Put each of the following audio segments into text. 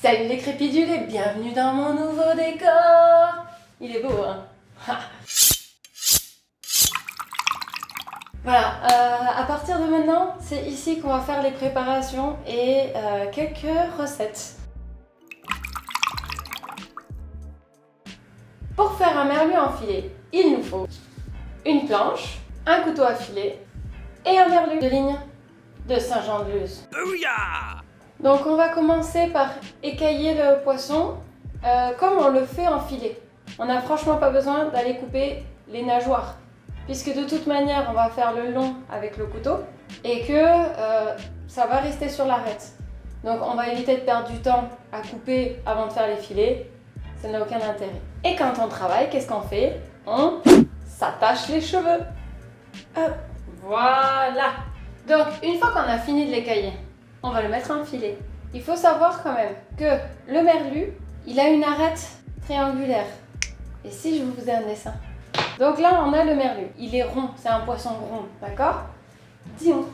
Salut les crépidules et bienvenue dans mon nouveau décor. Il est beau, hein? Voilà, à partir de maintenant, c'est ici qu'on va faire les préparations et quelques recettes. Pour faire un merlu enfilé, il nous faut une planche, un couteau à filet et un merlu de ligne de Saint-Jean-de-Luz. Donc on va commencer par écailler le poisson comme on le fait en filet. On n'a franchement pas besoin d'aller couper les nageoires, puisque de toute manière on va faire le long avec le couteau et que ça va rester sur l'arête. Donc on va éviter de perdre du temps à couper avant de faire les filets, ça n'a aucun intérêt. Et quand on travaille, qu'est-ce qu'on fait? On s'attache les cheveux. Hop, voilà. Donc une fois qu'on a fini de l'écailler, on va le mettre en filet. Il faut savoir quand même que le merlu, il a une arête triangulaire. Et si je vous faisais un dessin? Donc là, on a le merlu. Il est rond, c'est un poisson rond, d'accord?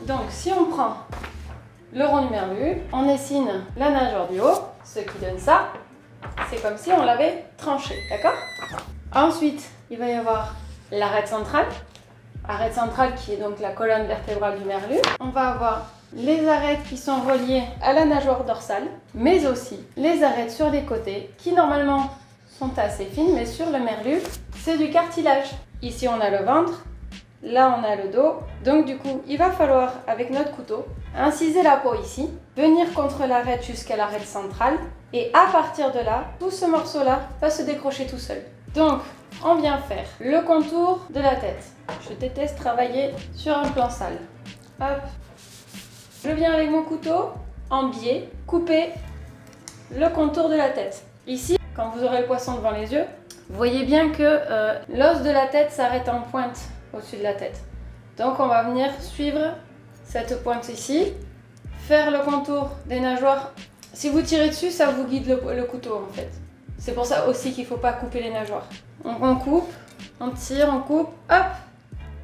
Donc si on prend le rond du merlu, on dessine la nageoire du haut, ce qui donne ça. C'est comme si on l'avait tranché, d'accord? Ensuite, il va y avoir l'arête centrale. Arête centrale qui est donc la colonne vertébrale du merlu. On va avoir les arêtes qui sont reliées à la nageoire dorsale, mais aussi les arêtes sur les côtés qui normalement sont assez fines, mais sur le merlu, c'est du cartilage. Ici on a le ventre, là on a le dos, donc du coup il va falloir avec notre couteau inciser la peau ici, venir contre l'arête jusqu'à l'arête centrale, et à partir de là, tout ce morceau là va se décrocher tout seul. Donc on vient faire le contour de la tête. Je déteste travailler sur un plan sale. Hop. Je viens avec mon couteau en biais couper le contour de la tête. Ici, quand vous aurez le poisson devant les yeux, vous voyez bien que l'os de la tête s'arrête en pointe au-dessus de la tête. Donc on va venir suivre cette pointe ici, faire le contour des nageoires. Si vous tirez dessus, ça vous guide le couteau en fait. C'est pour ça aussi qu'il ne faut pas couper les nageoires. Donc on coupe, on tire, on coupe, hop,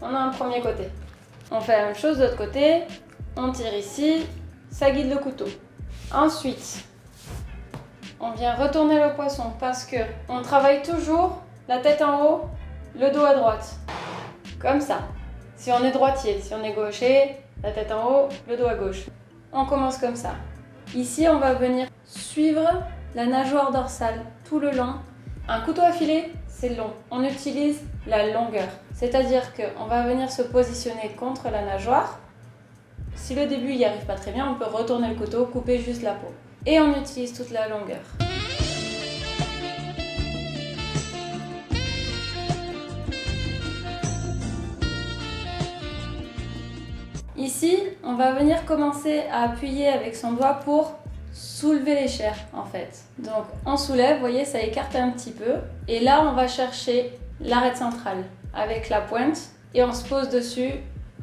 on a un premier côté. On fait la même chose de l'autre côté, on tire ici, ça guide le couteau. Ensuite, on vient retourner le poisson parce que on travaille toujours la tête en haut, le dos à droite. Comme ça. Si on est droitier, si on est gaucher, la tête en haut, le dos à gauche. On commence comme ça. Ici, on va venir suivre la nageoire dorsale tout le long. Un couteau à filet, c'est long. On utilise la longueur. C'est-à-dire qu'on va venir se positionner contre la nageoire. Si le début n'y arrive pas très bien, on peut retourner le couteau, couper juste la peau. Et on utilise toute la longueur. Ici, on va venir commencer à appuyer avec son doigt pour soulever les chairs en fait. Donc on soulève, vous voyez, ça écarte un petit peu. Et là, on va chercher l'arête centrale avec la pointe et on se pose dessus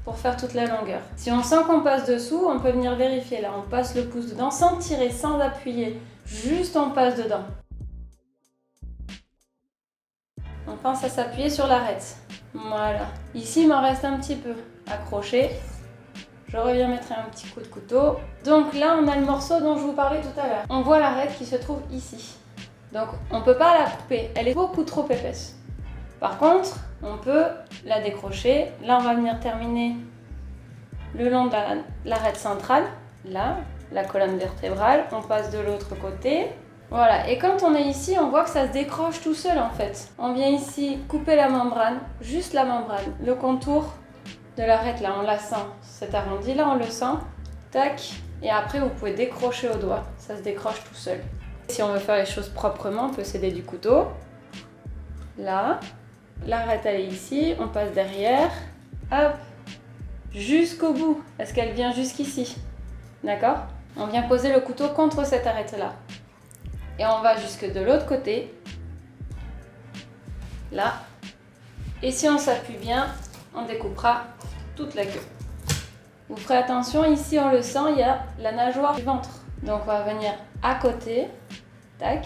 pour faire toute la longueur. Si on sent qu'on passe dessous, on peut venir vérifier. Là, on passe le pouce dedans sans tirer, sans appuyer. Juste on passe dedans. On pense à s'appuyer sur l'arête. Voilà. Ici, il m'en reste un petit peu. Accroché. Je reviens mettre un petit coup de couteau. Donc là, on a le morceau dont je vous parlais tout à l'heure. On voit l'arête qui se trouve ici. Donc on ne peut pas la couper. Elle est beaucoup trop épaisse. Par contre, on peut la décrocher. Là, on va venir terminer le long de l'arête centrale. Là, la colonne vertébrale. On passe de l'autre côté. Voilà. Et quand on est ici, on voit que ça se décroche tout seul en fait. On vient ici couper la membrane, juste la membrane. Le contour de l'arête, là, on la sent. Cet arrondi, là, on le sent. Tac. Et après, vous pouvez décrocher au doigt. Ça se décroche tout seul. Si on veut faire les choses proprement, on peut s'aider du couteau. Là. L'arête, elle est ici, on passe derrière, hop, jusqu'au bout, parce qu'elle vient jusqu'ici, d'accord? On vient poser le couteau contre cette arête-là. Et on va jusque de l'autre côté, là. Et si on s'appuie bien, on découpera toute la queue. Vous ferez attention, ici on le sent, il y a la nageoire du ventre. Donc on va venir à côté, tac.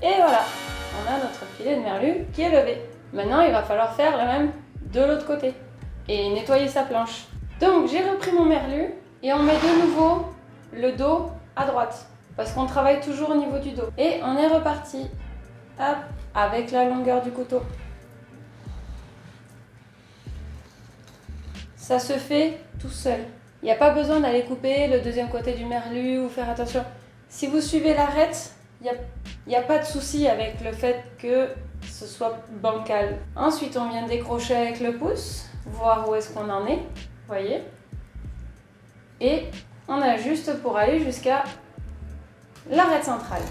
Et voilà! On a notre filet de merlu qui est levé. Maintenant, il va falloir faire le même de l'autre côté et nettoyer sa planche. Donc, j'ai repris mon merlu et on met de nouveau le dos à droite. Parce qu'on travaille toujours au niveau du dos. Et on est reparti. Hop, avec la longueur du couteau. Ça se fait tout seul. Il n'y a pas besoin d'aller couper le deuxième côté du merlu ou faire attention. Si vous suivez l'arête, il n'y a pas de souci avec le fait que ce soit bancal. Ensuite, on vient décrocher avec le pouce, voir où est-ce qu'on en est, voyez. Et on ajuste pour aller jusqu'à l'arête centrale.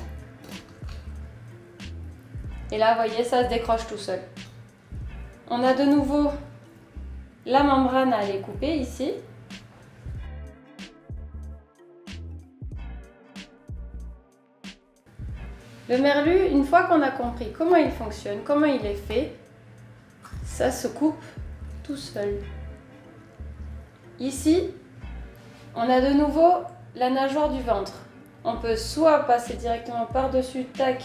Et là, voyez, ça se décroche tout seul. On a de nouveau la membrane à aller couper ici. Le merlu, une fois qu'on a compris comment il fonctionne, comment il est fait, ça se coupe tout seul. Ici, on a de nouveau la nageoire du ventre. On peut soit passer directement par-dessus, tac,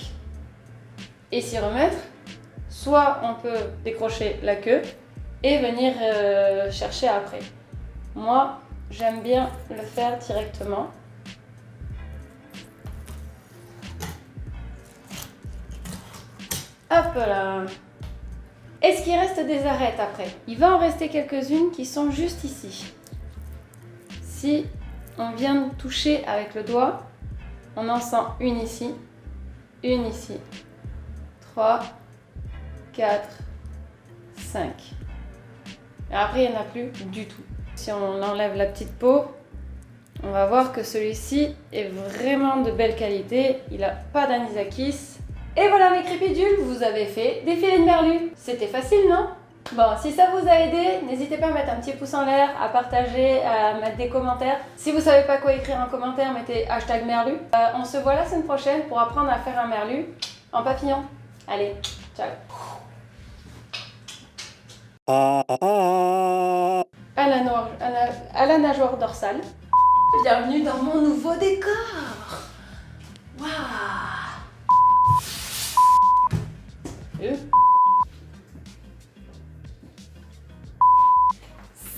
et s'y remettre, soit on peut décrocher la queue et venir chercher après. Moi, j'aime bien le faire directement. Hop là. Est-ce qu'il reste des arêtes après? Il va en rester quelques-unes qui sont juste ici. Si on vient de toucher avec le doigt, on en sent une ici, 3, 4, 5. Et après, il n'y en a plus du tout. Si on enlève la petite peau, on va voir que celui-ci est vraiment de belle qualité. Il n'a pas d'anisakis. Et voilà mes crépidules, vous avez fait des filets de merlu. C'était facile, non? Bon, si ça vous a aidé, n'hésitez pas à mettre un petit pouce en l'air, à partager, à mettre des commentaires. Si vous savez pas quoi écrire en commentaire, mettez #merlu. On se voit la semaine prochaine pour apprendre à faire un merlu en papillon. Allez, ciao. À la nageoire dorsale. Bienvenue dans mon nouveau décor. Waouh.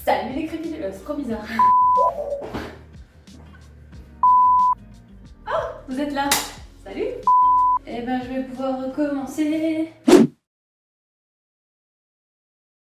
Salut les crépidules, c'est trop bizarre. Oh, vous êtes là. Salut. Eh ben, je vais pouvoir recommencer.